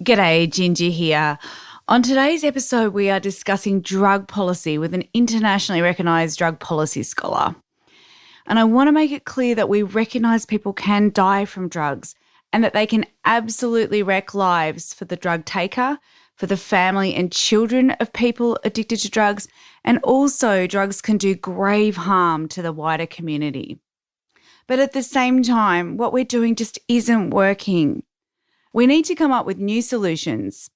G'day, Ginger here. On today's episode, we are discussing drug policy with an internationally recognised drug policy scholar. And I want to make it clear that we recognise people can die from drugs and that they can absolutely wreck lives for the drug taker, for the family and children of people addicted to drugs, and also drugs can do grave harm to the wider community. But at the same time, what we're doing just isn't working. We need to come up with new solutions.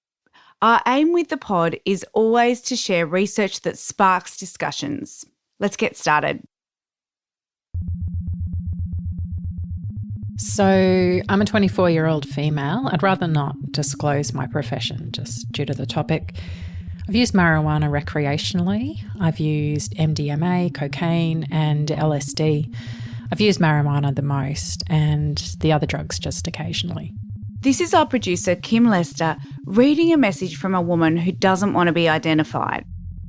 Our aim with the pod is always to share research that sparks discussions. Let's get started. So I'm a 24-year-old female. I'd rather not disclose my profession just due to the topic. I've used marijuana recreationally. I've used MDMA, cocaine and LSD. I've used marijuana the most and the other drugs just occasionally. This is our producer, Kim Lester, reading a message from a woman who doesn't want to be identified.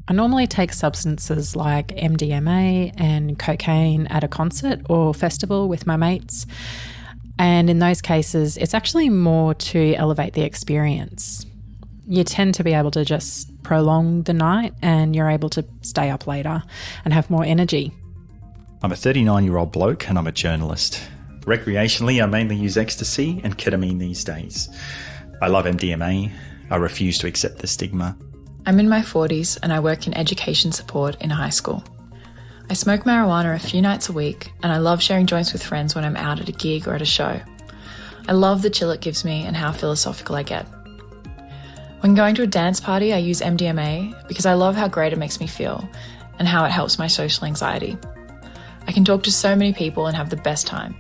I normally take substances like MDMA and cocaine at a concert or festival with my mates. And in those cases, it's actually more to elevate the experience. You tend to be able to just prolong the night and you're able to stay up later and have more energy. I'm a 39-year-old bloke and I'm a journalist. Recreationally, I mainly use ecstasy and ketamine these days. I love MDMA. I refuse to accept the stigma. I'm in my 40s and I work in education support in a high school. I smoke marijuana a few nights a week and I love sharing joints with friends when I'm out at a gig or at a show. I love the chill it gives me and how philosophical I get. When going to a dance party, I use MDMA because I love how great it makes me feel and how it helps my social anxiety. I can talk to so many people and have the best time.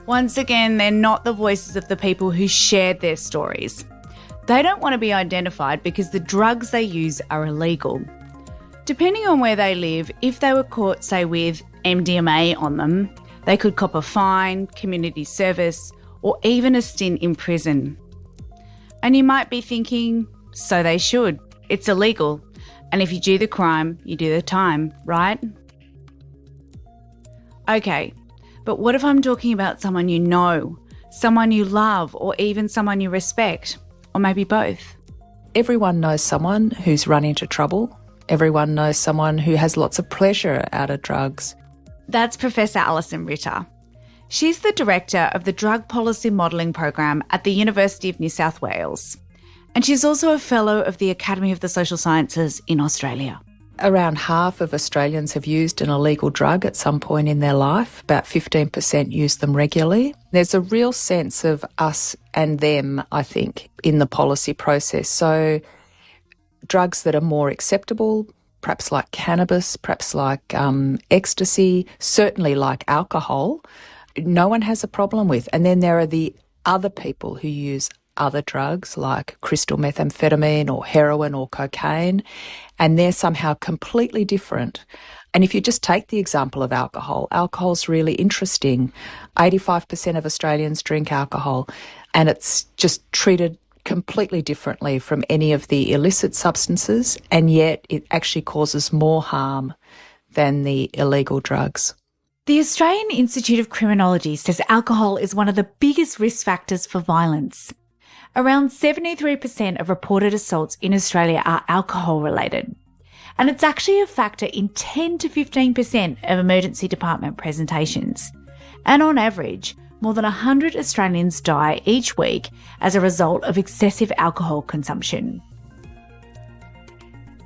Once again, they're not the voices of the people who shared their stories. They don't want to be identified because the drugs they use are illegal. Depending on where they live, if they were caught, say, with MDMA on them, they could cop a fine, community service, or even a stint in prison. And you might be thinking, so they should. It's illegal. And if you do the crime, you do the time, right? Okay. But what if I'm talking about someone you know, someone you love, or even someone you respect, or maybe both? Everyone knows someone who's run into trouble. Everyone knows someone who has lots of pleasure out of drugs. That's Professor Alison Ritter. She's the director of the Drug Policy Modelling Program at the University of New South Wales. And she's also a fellow of the Academy of the Social Sciences in Australia. Around half of Australians have used an illegal drug at some point in their life. About 15% use them regularly. There's a real sense of us and them, I think, in the policy process. So drugs that are more acceptable, perhaps like cannabis, perhaps like ecstasy, certainly like alcohol, no one has a problem with. And then there are the other people who use other drugs like crystal methamphetamine or heroin or cocaine, and they're somehow completely different. And if you just take the example of alcohol, alcohol's really interesting. 85% of Australians drink alcohol, and it's just treated completely differently from any of the illicit substances, and yet it actually causes more harm than the illegal drugs. The Australian Institute of Criminology says alcohol is one of the biggest risk factors for violence. Around 73% of reported assaults in Australia are alcohol-related. And it's actually a factor in 10 to 15% of emergency department presentations. And on average, more than 100 Australians die each week as a result of excessive alcohol consumption.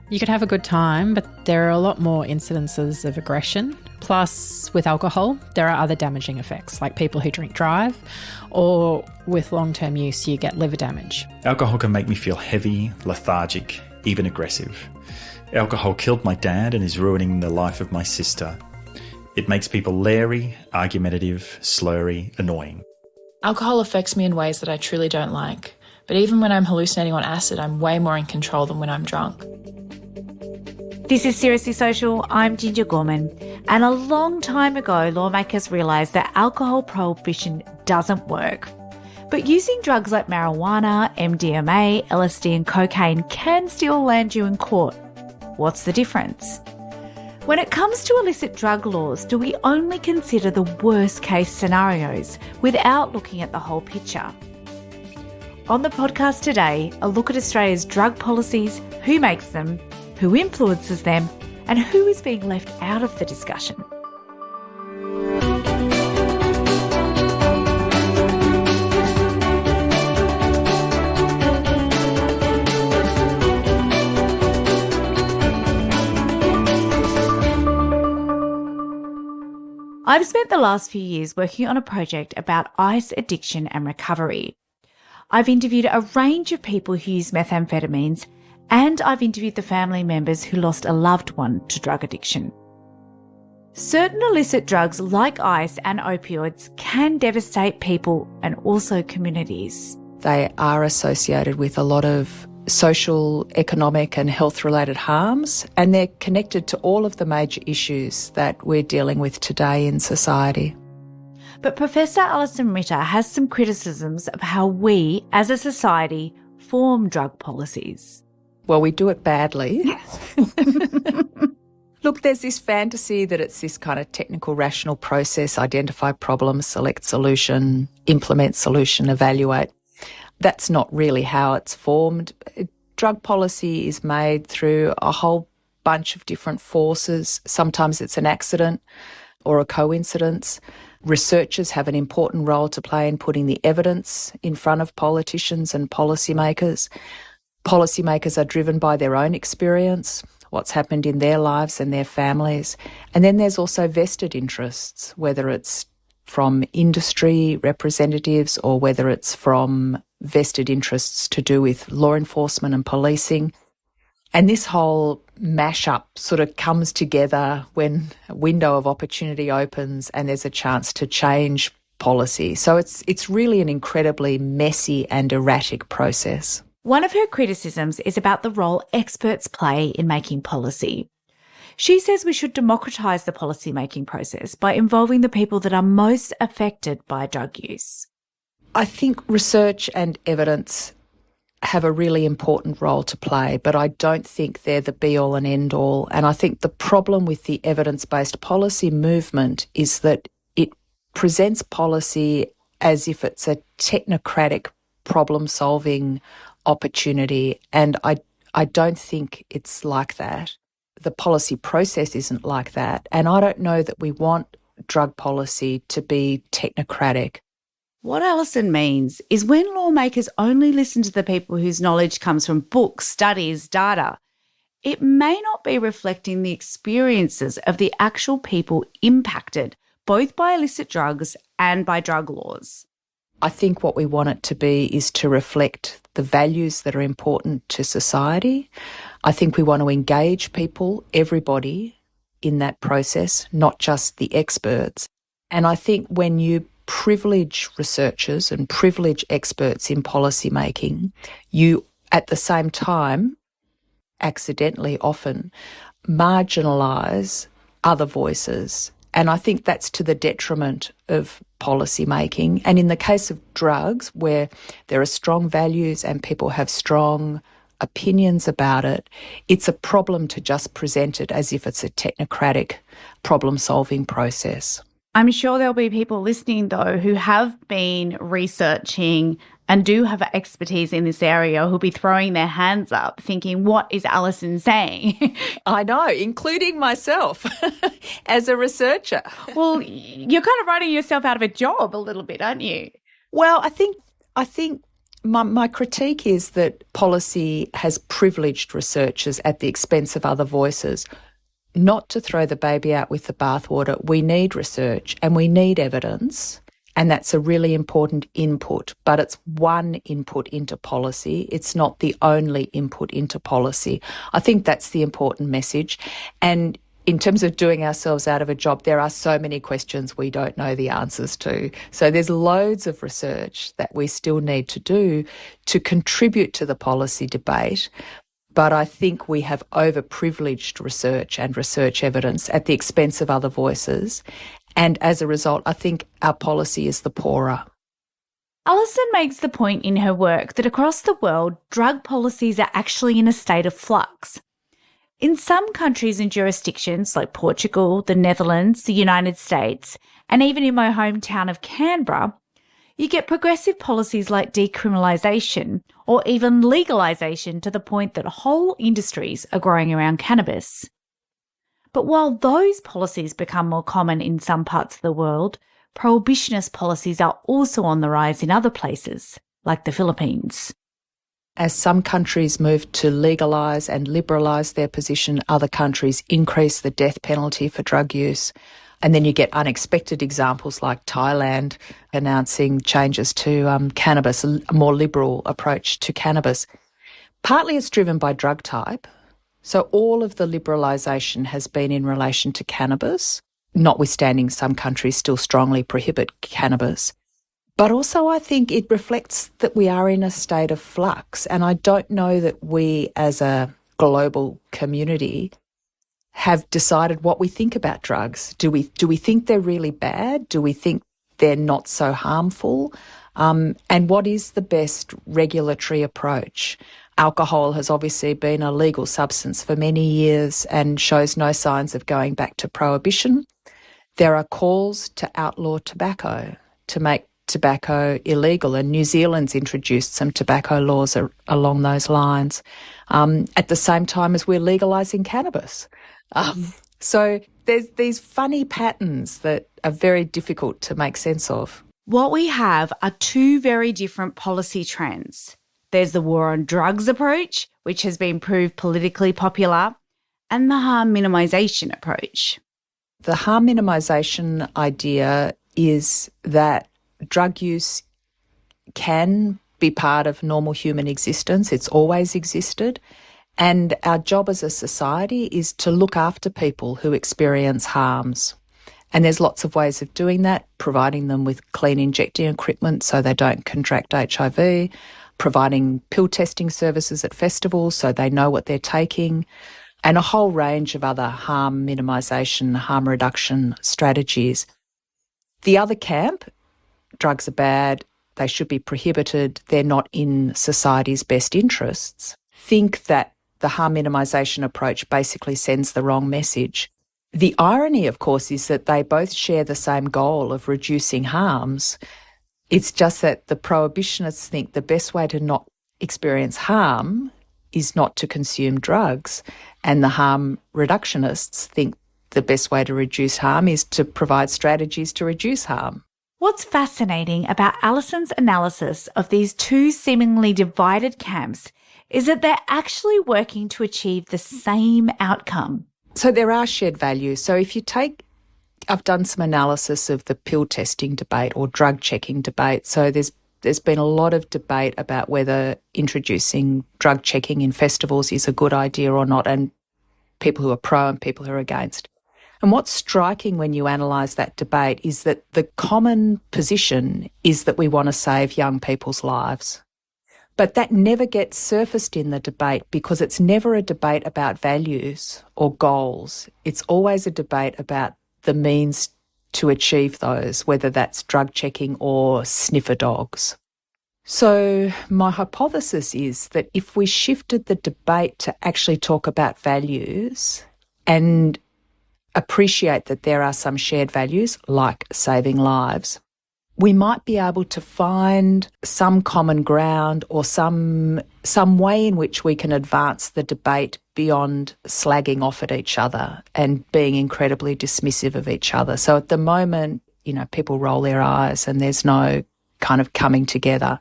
You could have a good time, but there are a lot more incidences of aggression. Plus, with alcohol, there are other damaging effects, like people who drink drive, or with long-term use, you get liver damage. Alcohol can make me feel heavy, lethargic, even aggressive. Alcohol killed my dad and is ruining the life of my sister. It makes people leery, argumentative, slurry, annoying. Alcohol affects me in ways that I truly don't like, but even when I'm hallucinating on acid, I'm way more in control than when I'm drunk. This is Seriously Social, I'm Ginger Gorman, and a long time ago lawmakers realised that alcohol prohibition doesn't work. But using drugs like marijuana, MDMA, LSD and cocaine can still land you in court. What's the difference? When it comes to illicit drug laws, do we only consider the worst case scenarios without looking at the whole picture? on the podcast today, a look at Australia's drug policies, who makes them, who influences them, and who is being left out of the discussion. I've spent the last few years working on a project about ice addiction and recovery. I've interviewed a range of people who use methamphetamines, and I've interviewed the family members who lost a loved one to drug addiction. Certain illicit drugs like ice and opioids can devastate people and also communities. They are associated with a lot of social, economic and health-related harms, and they're connected to all of the major issues that we're dealing with today in society. But Professor Alison Ritter has some criticisms of how we, as a society, form drug policies. Well, we do it badly. Look, there's this fantasy that it's this kind of technical, rational process: identify problem, select solution, implement solution, evaluate. That's not really how it's formed. Drug policy is made through a whole bunch of different forces. Sometimes it's an accident or a coincidence. Researchers have an important role to play in putting the evidence in front of politicians and policymakers. Policymakers are driven by their own experience, what's happened in their lives and their families. And then there's also vested interests, whether it's from industry representatives or whether it's from vested interests to do with law enforcement and policing. And this whole mashup sort of comes together when a window of opportunity opens and there's a chance to change policy. So it's really an incredibly messy and erratic process. One of her criticisms is about the role experts play in making policy. She says we should democratise the policy-making process by involving the people that are most affected by drug use. I think research and evidence have a really important role to play, but I don't think they're the be-all and end-all. And I think the problem with the evidence-based policy movement is that it presents policy as if it's a technocratic problem-solving opportunity, and I don't think it's like that. The policy process isn't like that, and I don't know that we want drug policy to be technocratic. What Alison means is when lawmakers only listen to the people whose knowledge comes from books, studies, data, it may not be reflecting the experiences of the actual people impacted both by illicit drugs and by drug laws. I think what we want it to be is to reflect the values that are important to society. I think we want to engage people, everybody, in that process, not just the experts. And I think when you privilege researchers and privilege experts in policy making, you at the same time, accidentally often, marginalise other voices. And I think that's to the detriment of policy making. And in the case of drugs, where there are strong values and people have strong opinions about it, it's a problem to just present it as if it's a technocratic problem-solving process. I'm sure there'll be people listening, though, who have been researching and do have expertise in this area who'll be throwing their hands up thinking, what is Alison saying? I know, including myself as a researcher. Well, you're kind of writing yourself out of a job a little bit, aren't you? Well, I think my critique is that policy has privileged researchers at the expense of other voices. Not to throw the baby out with the bathwater, we need research and we need evidence, and that's a really important input, but it's one input into policy. It's not the only input into policy. I think that's the important message. And in terms of doing ourselves out of a job, there are so many questions we don't know the answers to. So there's loads of research that we still need to do to contribute to the policy debate. But I think we have overprivileged research and research evidence at the expense of other voices. And as a result, I think our policy is the poorer. Alison makes the point in her work that across the world, drug policies are actually in a state of flux. In some countries and jurisdictions like Portugal, the Netherlands, the United States, and even in my hometown of Canberra, You get progressive policies like decriminalisation or even legalisation to the point that whole industries are growing around cannabis. But while those policies become more common in some parts of the world, prohibitionist policies are also on the rise in other places, like the Philippines. As some countries move to legalise and liberalise their position, other countries increase the death penalty for drug use. And then you get unexpected examples like Thailand announcing changes to cannabis, a more liberal approach to cannabis. Partly it's driven by drug type. So all of the liberalisation has been in relation to cannabis, notwithstanding some countries still strongly prohibit cannabis. But also I think it reflects that we are in a state of flux, and I don't know that we as a global community have decided what we think about drugs. Do we think they're really bad? Do we think they're not so harmful? And what is the best regulatory approach? Alcohol has obviously been a legal substance for many years and shows no signs of going back to prohibition. There are calls to outlaw tobacco, to make tobacco illegal, and New Zealand's introduced some tobacco laws along those lines, at the same time as we're legalising cannabis. So there's these funny patterns that are very difficult to make sense of. What we have are two very different policy trends. There's the war on drugs approach, which has been proved politically popular, and the harm minimisation approach. The harm minimisation idea is that drug use can be part of normal human existence. It's always existed. And our job as a society is to look after people who experience harms. And there's lots of ways of doing that, providing them with clean injecting equipment so they don't contract HIV, providing pill testing services at festivals so they know what they're taking, and a whole range of other harm minimisation, harm reduction strategies. The other camp, drugs are bad, they should be prohibited, they're not in society's best interests, think that the harm minimisation approach basically sends the wrong message. The irony, of course, is that they both share the same goal of reducing harms. It's just that the prohibitionists think the best way to not experience harm is not to consume drugs, and the harm reductionists think the best way to reduce harm is to provide strategies to reduce harm. What's fascinating about Alison's analysis of these two seemingly divided camps is that they're actually working to achieve the same outcome. So there are shared values. So if you take, I've done some analysis of the pill testing debate or drug checking debate. So there's been a lot of debate about whether introducing drug checking in festivals is a good idea or not, and people who are pro and people who are against. And what's striking when you analyse that debate is that the common position is that we want to save young people's lives. But that never gets surfaced in the debate because it's never a debate about values or goals. It's always a debate about the means to achieve those, whether that's drug checking or sniffer dogs. So my hypothesis is that if we shifted the debate to actually talk about values and appreciate that there are some shared values like saving lives, we might be able to find some common ground or some way in which we can advance the debate beyond slagging off at each other and being incredibly dismissive of each other. So at the moment, people roll their eyes and there's no kind of coming together.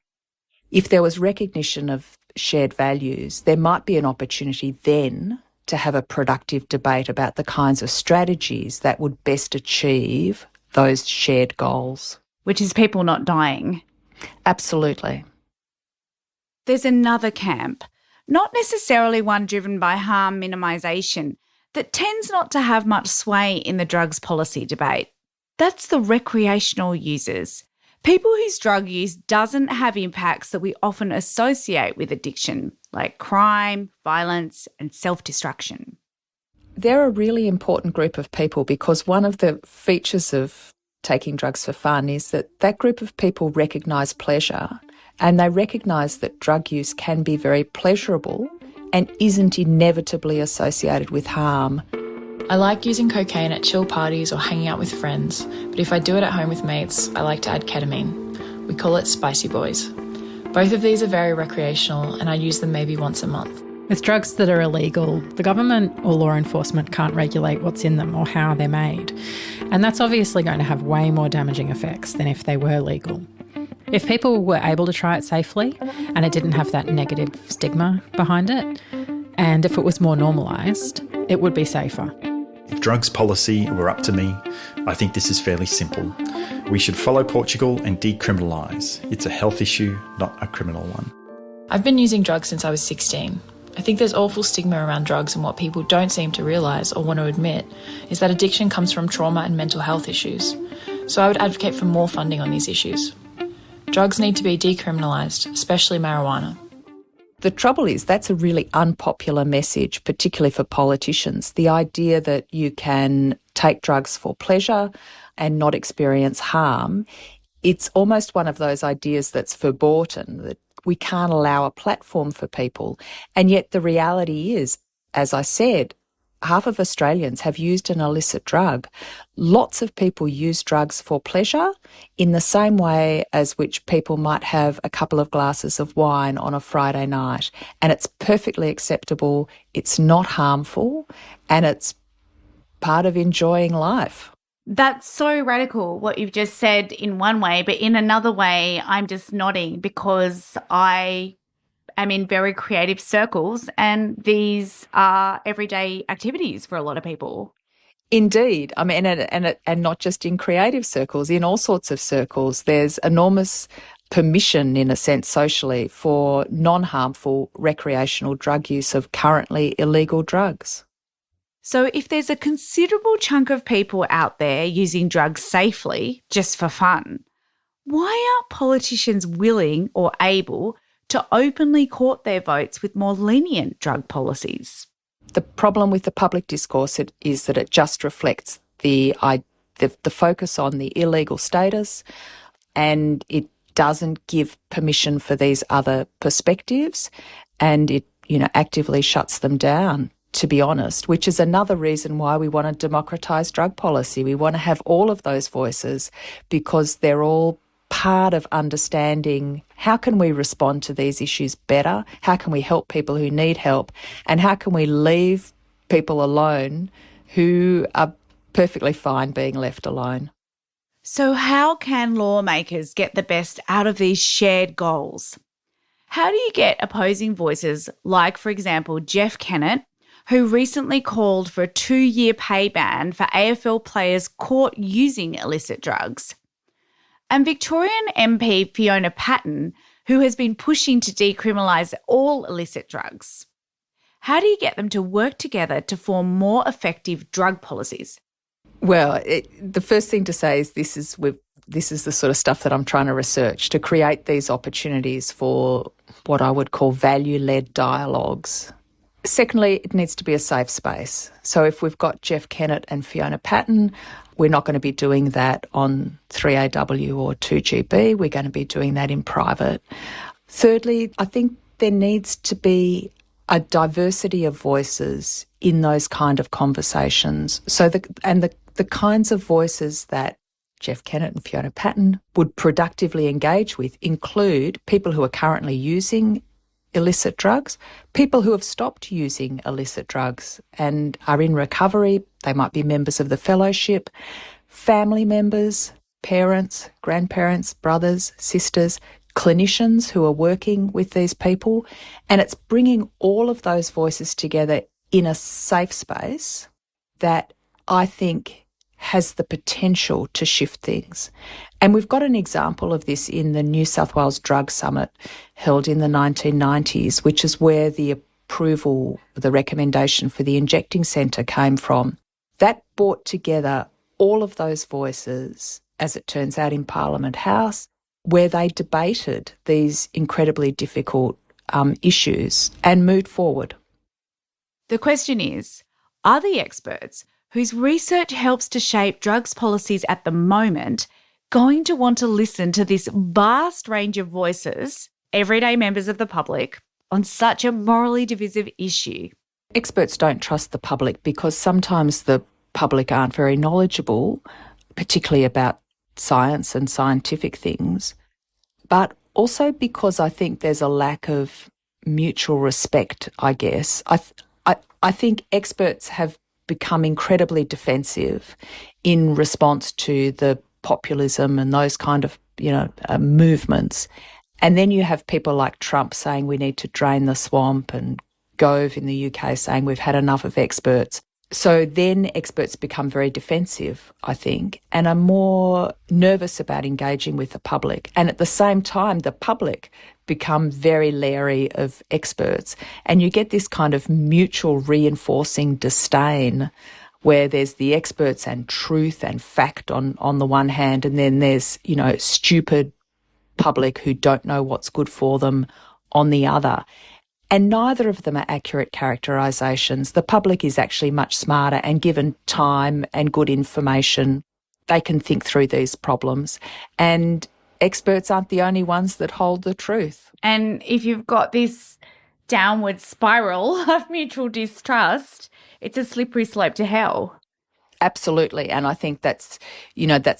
If there was recognition of shared values, there might be an opportunity then to have a productive debate about the kinds of strategies that would best achieve those shared goals. Which is people not dying. Absolutely. There's another camp, not necessarily one driven by harm minimisation, that tends not to have much sway in the drugs policy debate. That's the recreational users, people whose drug use doesn't have impacts that we often associate with addiction, like crime, violence, and self-destruction. They're a really important group of people because one of the features of taking drugs for fun is that group of people recognise pleasure, and they recognise that drug use can be very pleasurable and isn't inevitably associated with harm. I like using cocaine at chill parties or hanging out with friends, but if I do it at home with mates, I like to add ketamine. We call it Spicy Boys. Both of these are very recreational and I use them maybe once a month. With drugs that are illegal, the government or law enforcement can't regulate what's in them or how they're made. And that's obviously going to have way more damaging effects than if they were legal. If people were able to try it safely and it didn't have that negative stigma behind it, and if it was more normalised, it would be safer. If drugs policy were up to me, I think this is fairly simple. We should follow Portugal and decriminalise. It's a health issue, not a criminal one. I've been using drugs since I was 16. I think there's awful stigma around drugs, and what people don't seem to realise or want to admit is that addiction comes from trauma and mental health issues. So I would advocate for more funding on these issues. Drugs need to be decriminalised, especially marijuana. The trouble is that's a really unpopular message, particularly for politicians. The idea that you can take drugs for pleasure and not experience harm, it's almost one of those ideas that's verboten, that we can't allow a platform for people. And yet the reality is, as I said, half of Australians have used an illicit drug. Lots of people use drugs for pleasure in the same way as which people might have a couple of glasses of wine on a Friday night. And it's perfectly acceptable, it's not harmful, and it's part of enjoying life. That's so radical, what you've just said in one way, but in another way, I'm just nodding because I am in very creative circles and these are everyday activities for a lot of people. Indeed. I mean, and not just in creative circles, in all sorts of circles, there's enormous permission, in a sense, socially, for non-harmful recreational drug use of currently illegal drugs. So if there's a considerable chunk of people out there using drugs safely, just for fun, why aren't politicians willing or able to openly court their votes with more lenient drug policies? The problem with the public discourse is that it just reflects the focus on the illegal status, and it doesn't give permission for these other perspectives, and it, actively shuts them down, to be honest, which is another reason why we want to democratise drug policy. We want to have all of those voices because they're all part of understanding how can we respond to these issues better, how can we help people who need help, and how can we leave people alone who are perfectly fine being left alone. So how can lawmakers get the best out of these shared goals? How do you get opposing voices like, for example, Jeff Kennett, who recently called for a 2-year pay ban for AFL players caught using illicit drugs? And Victorian MP Fiona Patten, who has been pushing to decriminalise all illicit drugs. How do you get them to work together to form more effective drug policies? Well, the first thing to say is this is the sort of stuff that I'm trying to research, to create these opportunities for what I would call value-led dialogues. Secondly, it needs to be a safe space. So if we've got Jeff Kennett and Fiona Patten, we're not going to be doing that on 3AW or 2GB. We're going to be doing that in private. Thirdly, I think there needs to be a diversity of voices in those kind of conversations. So the kinds of voices that Jeff Kennett and Fiona Patten would productively engage with include people who are currently using illicit drugs, people who have stopped using illicit drugs and are in recovery. They might be members of the fellowship, family members, parents, grandparents, brothers, sisters, clinicians who are working with these people. And it's bringing all of those voices together in a safe space that I think has the potential to shift things. And we've got an example of this in the New South Wales Drug Summit held in the 1990s, which is where the approval, the recommendation for the injecting centre came from. That brought together all of those voices, as it turns out, in Parliament House, where they debated these incredibly difficult issues and moved forward. The question is, are the experts whose research helps to shape drugs policies at the moment going to want to listen to this vast range of voices, everyday members of the public, on such a morally divisive issue? Experts don't trust the public because sometimes the public aren't very knowledgeable, particularly about science and scientific things. but also because I think there's a lack of mutual respect, I guess. I think experts have become incredibly defensive in response to the populism and those kind of, movements. And then you have people like Trump saying we need to drain the swamp, and Gove in the UK saying we've had enough of experts. So then experts become very defensive, I think, and are more nervous about engaging with the public. And at the same time, the public become very leery of experts. And you get this kind of mutual reinforcing disdain where there's the experts and truth and fact on the one hand, and then there's, stupid public who don't know what's good for them on the other. And neither of them are accurate characterisations. The public is actually much smarter, and given time and good information, they can think through these problems. And experts aren't the only ones that hold the truth. And if you've got this downward spiral of mutual distrust, it's a slippery slope to hell. Absolutely. And I think that's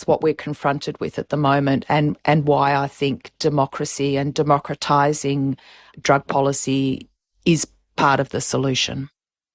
what we're confronted with at the moment, and why I think democracy and democratising drug policy is part of the solution.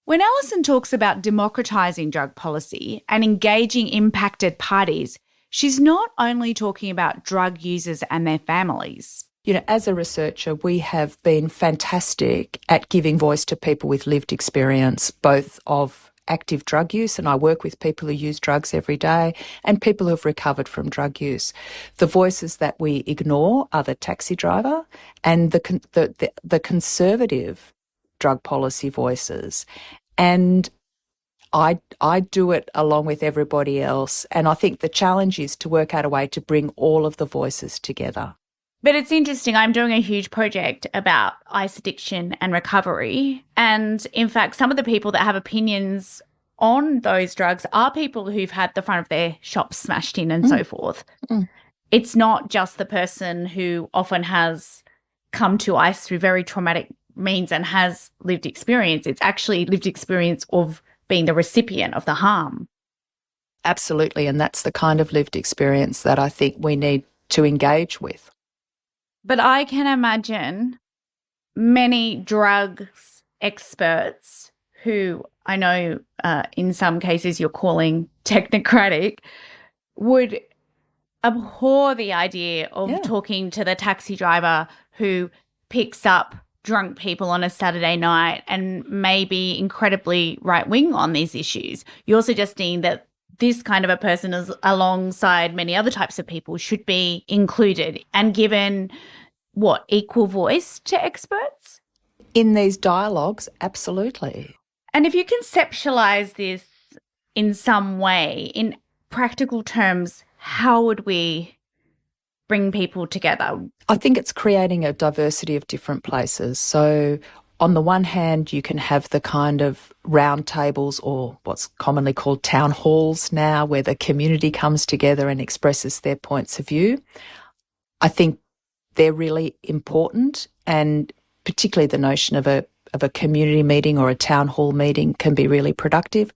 When Alison talks about democratising drug policy and engaging impacted parties, she's not only talking about drug users and their families. As a researcher, we have been fantastic at giving voice to people with lived experience, both of active drug use, and I work with people who use drugs every day, and people who have recovered from drug use. The voices that we ignore are the taxi driver and the conservative drug policy voices. And I do it along with everybody else, and I think the challenge is to work out a way to bring all of the voices together. But it's interesting, I'm doing a huge project about ice addiction and recovery. And in fact, some of the people that have opinions on those drugs are people who've had the front of their shops smashed in and so forth. It's not just the person who often has come to ice through very traumatic means and has lived experience. It's actually lived experience of being the recipient of the harm. Absolutely. And that's the kind of lived experience that I think we need to engage with. But I can imagine many drugs experts who I know in some cases you're calling technocratic would abhor the idea of talking to the taxi driver who picks up drunk people on a Saturday night and may be incredibly right-wing on these issues. You're suggesting that this kind of a person is alongside many other types of people should be included and given, equal voice to experts? In these dialogues, absolutely. And if you conceptualise this in some way, in practical terms, how would we bring people together? I think it's creating a diversity of different places. So on the one hand, you can have the kind of round tables, or what's commonly called town halls now, where the community comes together and expresses their points of view. I think they're really important, and particularly the notion of a community meeting or a town hall meeting can be really productive.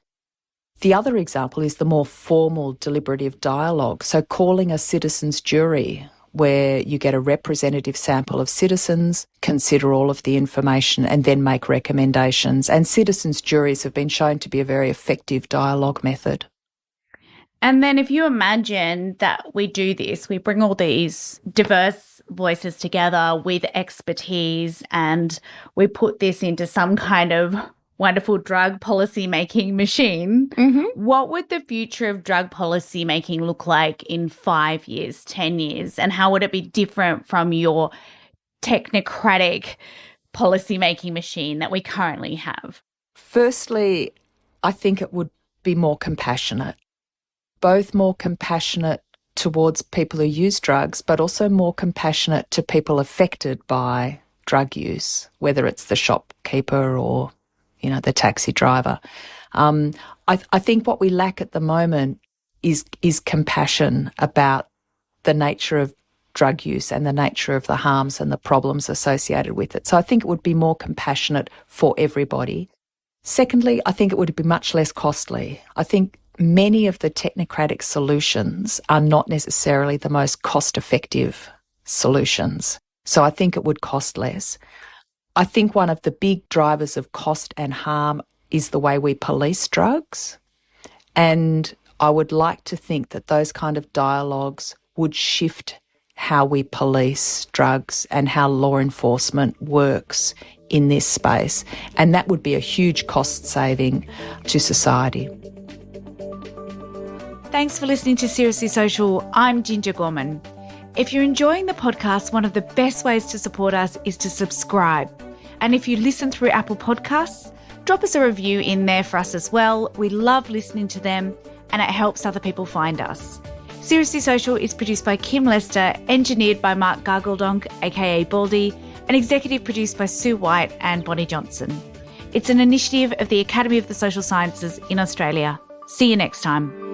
The other example is the more formal deliberative dialogue. So calling a citizens' jury, where you get a representative sample of citizens, consider all of the information and then make recommendations. And citizens' juries have been shown to be a very effective dialogue method. And then if you imagine that we do this, we bring all these diverse voices together with expertise and we put this into some kind of wonderful drug policy making machine, what would the future of drug policy making look like in 5 years, 10 years? And how would it be different from your technocratic policy making machine that we currently have? Firstly, I think it would be more compassionate, both more compassionate towards people who use drugs, but also more compassionate to people affected by drug use, whether it's the shopkeeper or the taxi driver. I think what we lack at the moment is compassion about the nature of drug use and the nature of the harms and the problems associated with it. So I think it would be more compassionate for everybody. Secondly, I think it would be much less costly. I think many of the technocratic solutions are not necessarily the most cost-effective solutions. So I think it would cost less. I think one of the big drivers of cost and harm is the way we police drugs. And I would like to think that those kind of dialogues would shift how we police drugs and how law enforcement works in this space. And that would be a huge cost saving to society. Thanks for listening to Seriously Social. I'm Ginger Gorman. If you're enjoying the podcast, one of the best ways to support us is to subscribe. And if you listen through Apple Podcasts, drop us a review in there for us as well. We love listening to them and it helps other people find us. Seriously Social is produced by Kim Lester, engineered by Mark Gargledonk, aka Baldy, and executive produced by Sue White and Bonnie Johnson. It's an initiative of the Academy of the Social Sciences in Australia. See you next time.